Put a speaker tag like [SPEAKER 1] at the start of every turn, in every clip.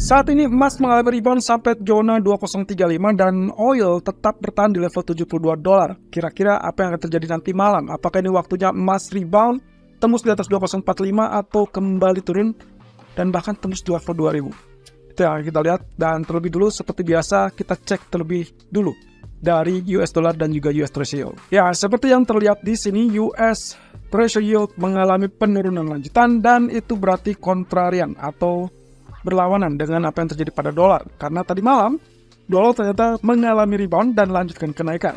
[SPEAKER 1] Saat ini emas mengalami rebound sampai zona 2035 dan oil tetap bertahan di level $72. Kira-kira apa yang akan terjadi nanti malam? Apakah ini waktunya emas rebound, tembus di atas 2045 atau kembali turun dan bahkan tembus di level 2000? Itu yang kita lihat, dan terlebih dulu seperti biasa kita cek terlebih dulu dari US dollar dan juga US Treasury yield. Ya, seperti yang terlihat di sini US Treasury yield mengalami penurunan lanjutan dan itu berarti kontrarian atau berlawanan dengan apa yang terjadi pada dolar. Karena tadi malam dolar ternyata mengalami rebound dan lanjutkan kenaikan.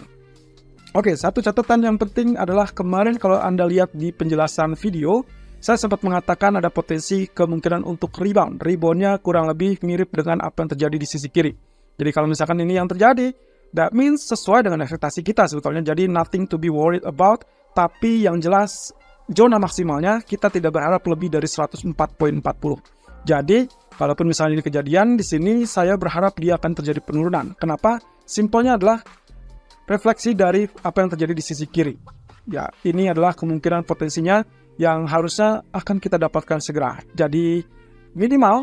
[SPEAKER 1] Oke, satu catatan yang penting adalah kemarin kalau Anda lihat di penjelasan video, saya sempat mengatakan ada potensi kemungkinan untuk rebound. Reboundnya kurang lebih mirip dengan apa yang terjadi di sisi kiri. Jadi kalau misalkan ini yang terjadi, that means sesuai dengan ekspektasi kita sebetulnya. Jadi nothing to be worried about. Tapi yang jelas zona maksimalnya kita tidak berharap lebih dari 104.40. Jadi kalaupun misalnya ini kejadian di sini, saya berharap dia akan terjadi penurunan. Kenapa? Simpelnya adalah refleksi dari apa yang terjadi di sisi kiri. Ya, ini adalah kemungkinan potensinya yang harusnya akan kita dapatkan segera. Jadi minimal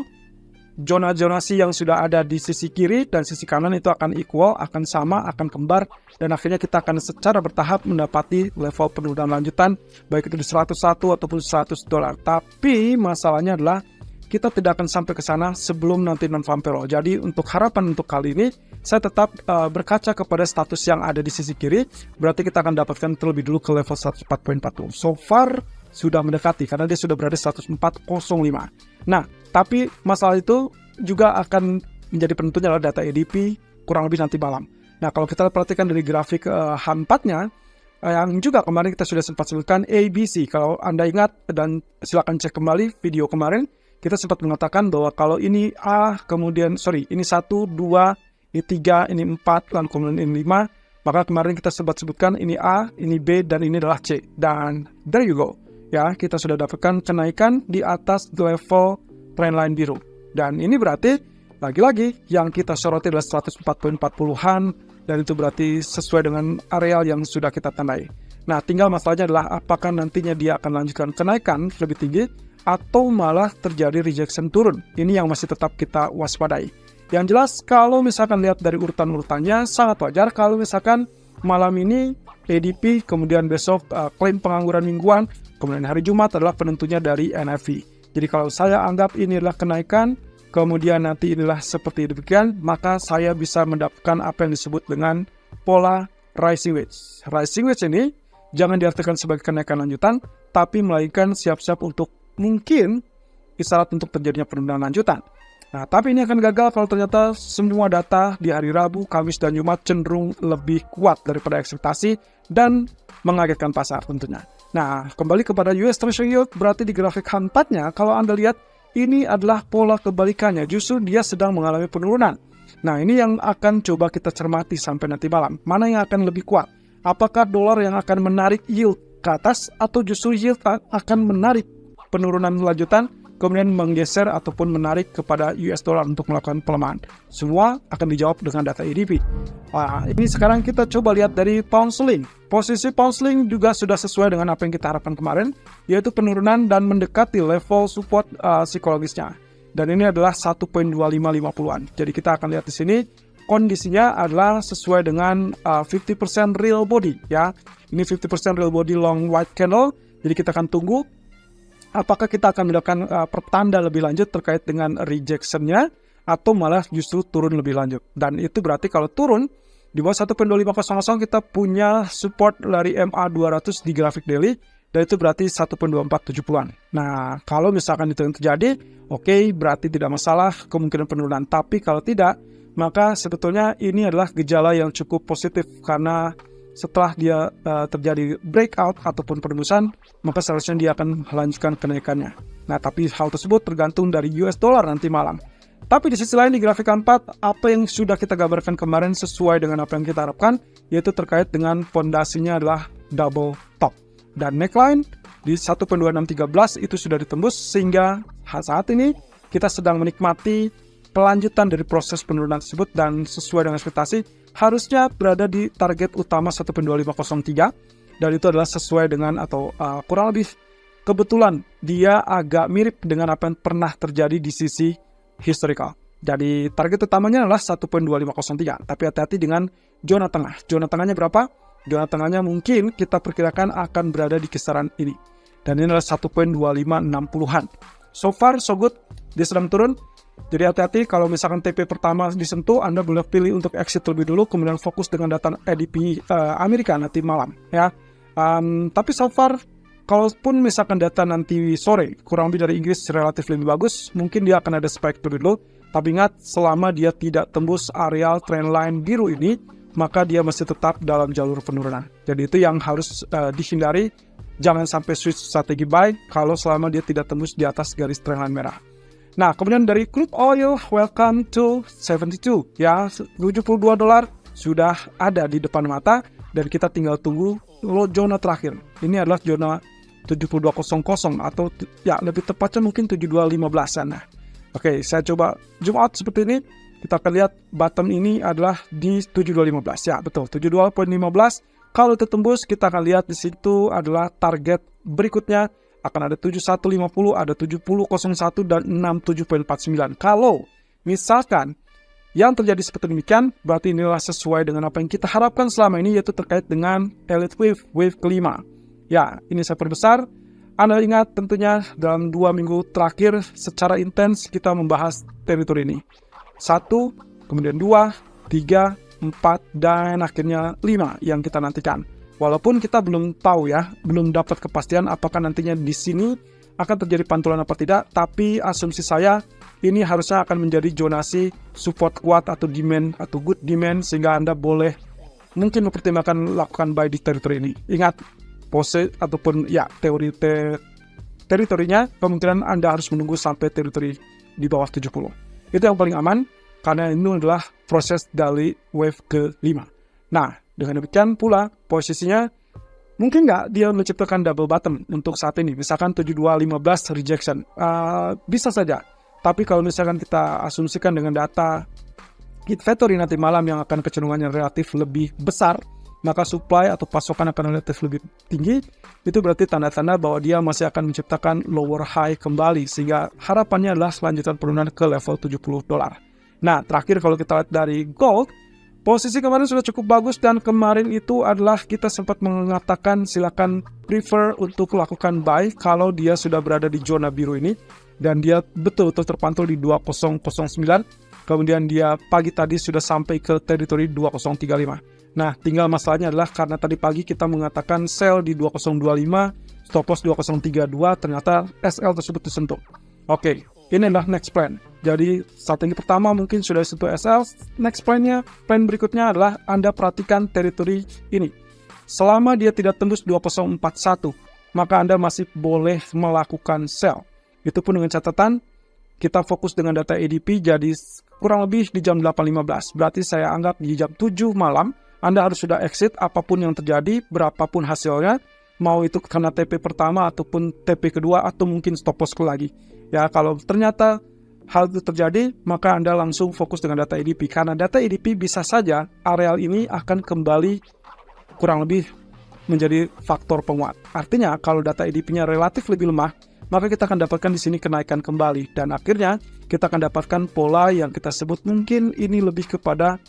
[SPEAKER 1] zona zonasi yang sudah ada di sisi kiri dan sisi kanan itu akan equal, akan sama, akan kembar, dan akhirnya kita akan secara bertahap mendapati level penurunan lanjutan, baik itu di 101 ataupun $100. Tapi masalahnya adalah kita tidak akan sampai ke sana sebelum nanti non-farm payroll. Jadi untuk harapan untuk kali ini, saya tetap berkaca kepada status yang ada di sisi kiri, berarti kita akan dapatkan terlebih dulu ke level 104.40. So far sudah mendekati karena dia sudah berada 104.05. Nah, tapi masalah itu juga akan menjadi penentunya adalah data ADP kurang lebih nanti malam. Nah, kalau kita perhatikan dari grafik H4-nya, yang juga kemarin kita sudah sempat sebutkan ABC. Kalau Anda ingat dan silakan cek kembali video kemarin, kita sempat mengatakan bahwa kalau ini A, kemudian ini 1, 2, ini 3, ini 4, lalu kemudian ini 5, maka kemarin kita sempat sebutkan ini A, ini B, dan ini adalah C. Dan there you go. Ya, kita sudah dapatkan kenaikan di atas level trendline biru. Dan ini berarti, lagi-lagi, yang kita soroti adalah 104.40-an, dan itu berarti sesuai dengan areal yang sudah kita tandai. Nah, tinggal masalahnya adalah apakah nantinya dia akan lanjutkan kenaikan lebih tinggi, atau malah terjadi rejection turun. Ini yang masih tetap kita waspadai. Yang jelas, kalau misalkan lihat dari urutan-urutannya, sangat wajar kalau misalkan malam ini ADP, kemudian besok klaim pengangguran mingguan, kemudian hari Jumat adalah penentunya dari NFP. Jadi kalau saya anggap ini adalah kenaikan, kemudian nanti inilah seperti demikian, maka saya bisa mendapatkan apa yang disebut dengan pola rising wedge. Rising wedge ini jangan diartikan sebagai kenaikan lanjutan, tapi melainkan siap-siap untuk mungkin isyarat untuk terjadinya penurunan lanjutan. Nah, tapi ini akan gagal kalau ternyata semua data di hari Rabu, Kamis, dan Jumat cenderung lebih kuat daripada ekspektasi dan mengagetkan pasar tentunya. Nah, kembali kepada US Treasury yield, berarti di grafik H4-nya, kalau Anda lihat, ini adalah pola kebalikannya. Justru dia sedang mengalami penurunan. Nah, ini yang akan coba kita cermati sampai nanti malam. Mana yang akan lebih kuat? Apakah dolar yang akan menarik yield ke atas, atau justru yield akan menarik penurunan lanjutan, kemudian menggeser ataupun menarik kepada US dollar untuk melakukan pelemahan? Semua akan dijawab dengan data ADP. Nah, ini sekarang kita coba lihat dari pound sterling. Posisi pound sterling juga sudah sesuai dengan apa yang kita harapkan kemarin, yaitu penurunan dan mendekati level support psikologisnya. Dan ini adalah 1.2550-an. Jadi kita akan lihat di sini kondisinya adalah sesuai dengan 50% real body, ya. Ini 50% real body long white candle. Jadi kita akan tunggu apakah kita akan mendapatkan pertanda lebih lanjut terkait dengan rejection-nya, atau malah justru turun lebih lanjut. Dan itu berarti kalau turun di bawah 1.2500 kita punya support dari MA200 di grafik daily, dan itu berarti 1.2470-an. Nah, kalau misalkan itu yang terjadi, oke, berarti tidak masalah kemungkinan penurunan. Tapi kalau tidak, maka sebetulnya ini adalah gejala yang cukup positif, karena setelah dia terjadi breakout ataupun penembusan, maka seharusnya dia akan melanjutkan kenaikannya. Nah, tapi hal tersebut tergantung dari US dollar nanti malam. Tapi di sisi lain di grafik 4, apa yang sudah kita gambarkan kemarin sesuai dengan apa yang kita harapkan, yaitu terkait dengan fondasinya adalah double top. Dan neckline di 1.2613 itu sudah ditembus, sehingga saat ini kita sedang menikmati pelanjutan dari proses penurunan tersebut, dan sesuai dengan ekspektasi harusnya berada di target utama 1.2503, dan itu adalah sesuai dengan atau kurang lebih kebetulan dia agak mirip dengan apa yang pernah terjadi di sisi historical. Jadi target utamanya adalah 1.2503, tapi hati-hati dengan zona tengah. Zona tengahnya berapa? Zona tengahnya mungkin kita perkirakan akan berada di kisaran ini. Dan ini adalah 1.2560-an. So far, so good. Dia sedang turun. Jadi hati-hati kalau misalkan TP pertama disentuh, Anda boleh pilih untuk exit terlebih dulu, kemudian fokus dengan data ADP Amerika nanti malam. Ya. Tapi so far, kalaupun misalkan data nanti sore, kurang lebih dari Inggris relatif lebih bagus, mungkin dia akan ada spike dulu. Tapi ingat, selama dia tidak tembus areal trendline biru ini, maka dia masih tetap dalam jalur penurunan. Jadi itu yang harus dihindari. Jangan sampai switch strategi buy kalau selama dia tidak tembus di atas garis trendline merah. Nah, kemudian dari crude oil, welcome to 72. Ya, $72 sudah ada di depan mata dan kita tinggal tunggu zona terakhir. Ini adalah zona 7200 atau ya lebih tepatnya mungkin 7215-an. Nah, oke, saya coba zoom out seperti ini. Kita akan lihat bottom ini adalah di 7215. Ya, betul, 72.15. Kalau itu tembus, kita akan lihat di situ adalah target berikutnya. Akan ada 7150, ada 7001, dan 67.49. Kalau misalkan yang terjadi seperti demikian, berarti inilah sesuai dengan apa yang kita harapkan selama ini, yaitu terkait dengan elite wave kelima. Ya, ini saya perbesar. Anda ingat tentunya dalam 2 minggu terakhir secara intens kita membahas teritori ini. 1, kemudian 2, 3, 4, dan akhirnya 5 yang kita nantikan. Walaupun kita belum tahu ya, belum dapat kepastian apakah nantinya di sini akan terjadi pantulan apa tidak, tapi asumsi saya ini harusnya akan menjadi zonasi support kuat atau demand atau good demand sehingga Anda boleh mungkin mempertimbangkan lakukan buy di teritori ini. Ingat, pose ataupun ya teritorinya kemungkinan Anda harus menunggu sampai teritori di bawah 70. Itu yang paling aman karena ini adalah proses dari wave ke-5. Nah, dengan demikian pula posisinya mungkin nggak dia menciptakan double bottom untuk saat ini. Misalkan 7215 rejection. Bisa saja. Tapi kalau misalkan kita asumsikan dengan data inventory nanti malam yang akan kecenderungannya relatif lebih besar, maka supply atau pasokan akan relatif lebih tinggi. Itu berarti tanda-tanda bahwa dia masih akan menciptakan lower high kembali. Sehingga harapannya adalah selanjutan penurunan ke level $70. Nah, terakhir kalau kita lihat dari gold, posisi kemarin sudah cukup bagus dan kemarin itu adalah kita sempat mengatakan silakan prefer untuk lakukan buy kalau dia sudah berada di zona biru ini dan dia betul-betul terpantul di 2009. Kemudian dia pagi tadi sudah sampai ke teritori 2035. Nah, tinggal masalahnya adalah karena tadi pagi kita mengatakan sell di 2025, stop loss 2032, ternyata SL tersebut disentuh. Oke, ini adalah next plan. Jadi strategi pertama mungkin sudah disentuh SL. Next plan berikutnya adalah Anda perhatikan teritori ini. Selama dia tidak tembus 2041, maka Anda masih boleh melakukan sell. Itu pun dengan catatan kita fokus dengan data ADP jadi kurang lebih di jam 8.15. Berarti saya anggap di jam 7 malam Anda harus sudah exit apapun yang terjadi, berapapun hasilnya. Mau itu karena TP pertama ataupun TP kedua atau mungkin stop loss lagi. Ya, kalau ternyata hal itu terjadi, maka Anda langsung fokus dengan data ADP. Karena data ADP bisa saja areal ini akan kembali kurang lebih menjadi faktor penguat. Artinya, kalau data ADP-nya relatif lebih lemah, maka kita akan dapatkan di sini kenaikan kembali. Dan akhirnya, kita akan dapatkan pola yang kita sebut mungkin ini lebih kepada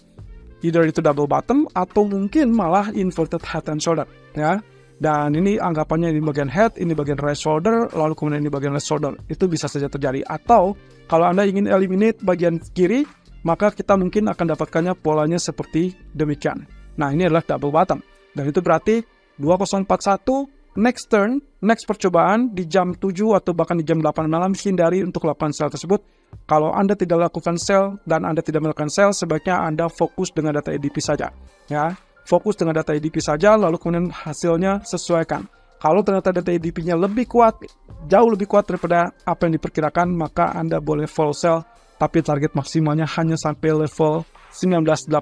[SPEAKER 1] either itu double bottom atau mungkin malah inverted head and shoulder. Ya. Dan ini anggapannya ini bagian head, ini bagian right shoulder, lalu kemudian ini bagian left shoulder. Itu bisa saja terjadi. Atau kalau Anda ingin eliminate bagian kiri, maka kita mungkin akan dapatkannya polanya seperti demikian. Nah, ini adalah double bottom. Dan itu berarti 2041, next turn, next percobaan di jam 7 atau bahkan di jam 8 malam, hindari untuk lakukan sell tersebut. Kalau Anda tidak lakukan sell dan Anda tidak melakukan sell, sebaiknya Anda fokus dengan data ADP saja. Ya. Fokus dengan data ADP saja, lalu kemudian hasilnya sesuaikan. Kalau ternyata data ADP-nya lebih kuat, jauh lebih kuat daripada apa yang diperkirakan, maka Anda boleh full sell, tapi target maksimalnya hanya sampai level 1985,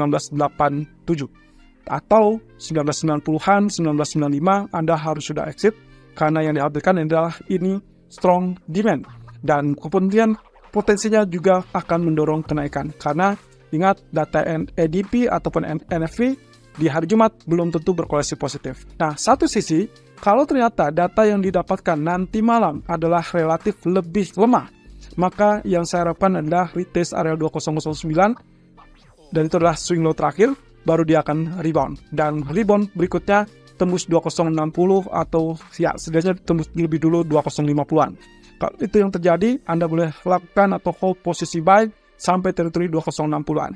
[SPEAKER 1] 1987. Atau 1990-an, 1995, Anda harus sudah exit, karena yang dihadirkan adalah ini strong demand. Dan kemudian potensinya juga akan mendorong kenaikan, karena ingat, data ADP ataupun NFP di hari Jumat belum tentu berkorelasi positif. Nah, satu sisi, kalau ternyata data yang didapatkan nanti malam adalah relatif lebih lemah, maka yang saya harapkan adalah retest area 2009 dan itu adalah swing low terakhir, baru dia akan rebound. Dan rebound berikutnya tembus 2060 atau ya setidaknya tembus lebih dulu 2050-an. Kalau itu yang terjadi, Anda boleh lakukan atau hold posisi buy sampai teritori 2060-an.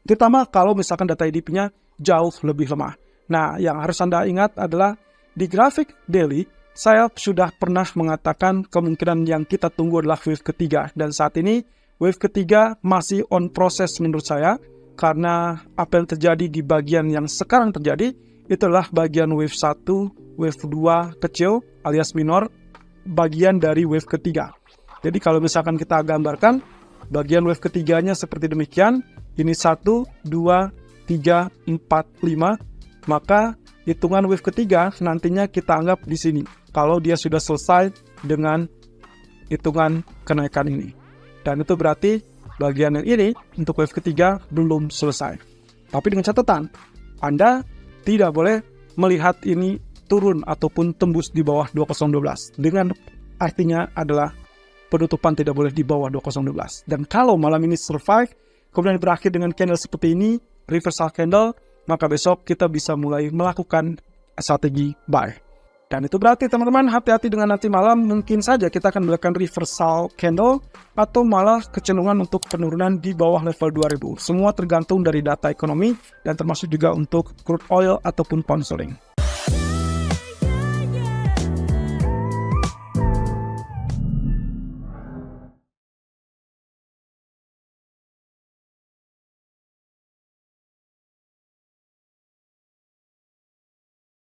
[SPEAKER 1] Terutama kalau misalkan data ADP-nya jauh lebih lemah. Nah, yang harus Anda ingat adalah di grafik daily, saya sudah pernah mengatakan kemungkinan yang kita tunggu adalah wave ketiga. Dan saat ini, wave ketiga masih on proses menurut saya, karena apa yang terjadi di bagian yang sekarang terjadi, itulah bagian wave 1, wave 2 kecil alias minor, bagian dari wave ketiga. Jadi kalau misalkan kita gambarkan, bagian wave ketiganya seperti demikian, ini 1, 2, 3, 4, 5, maka hitungan wave ketiga nantinya kita anggap di sini, kalau dia sudah selesai dengan hitungan kenaikan ini. Dan itu berarti bagian yang ini untuk wave ketiga belum selesai. Tapi dengan catatan, Anda tidak boleh melihat ini turun ataupun tembus di bawah 2012. Dengan artinya adalah penutupan tidak boleh di bawah 2012. Dan kalau malam ini survive, kemudian berakhir dengan candle seperti ini, reversal candle, maka besok kita bisa mulai melakukan strategi buy. Dan itu berarti teman-teman hati-hati dengan nanti malam, mungkin saja kita akan melakukan reversal candle atau malah kecenderungan untuk penurunan di bawah level 2000. Semua tergantung dari data ekonomi dan termasuk juga untuk crude oil ataupun pound sterling.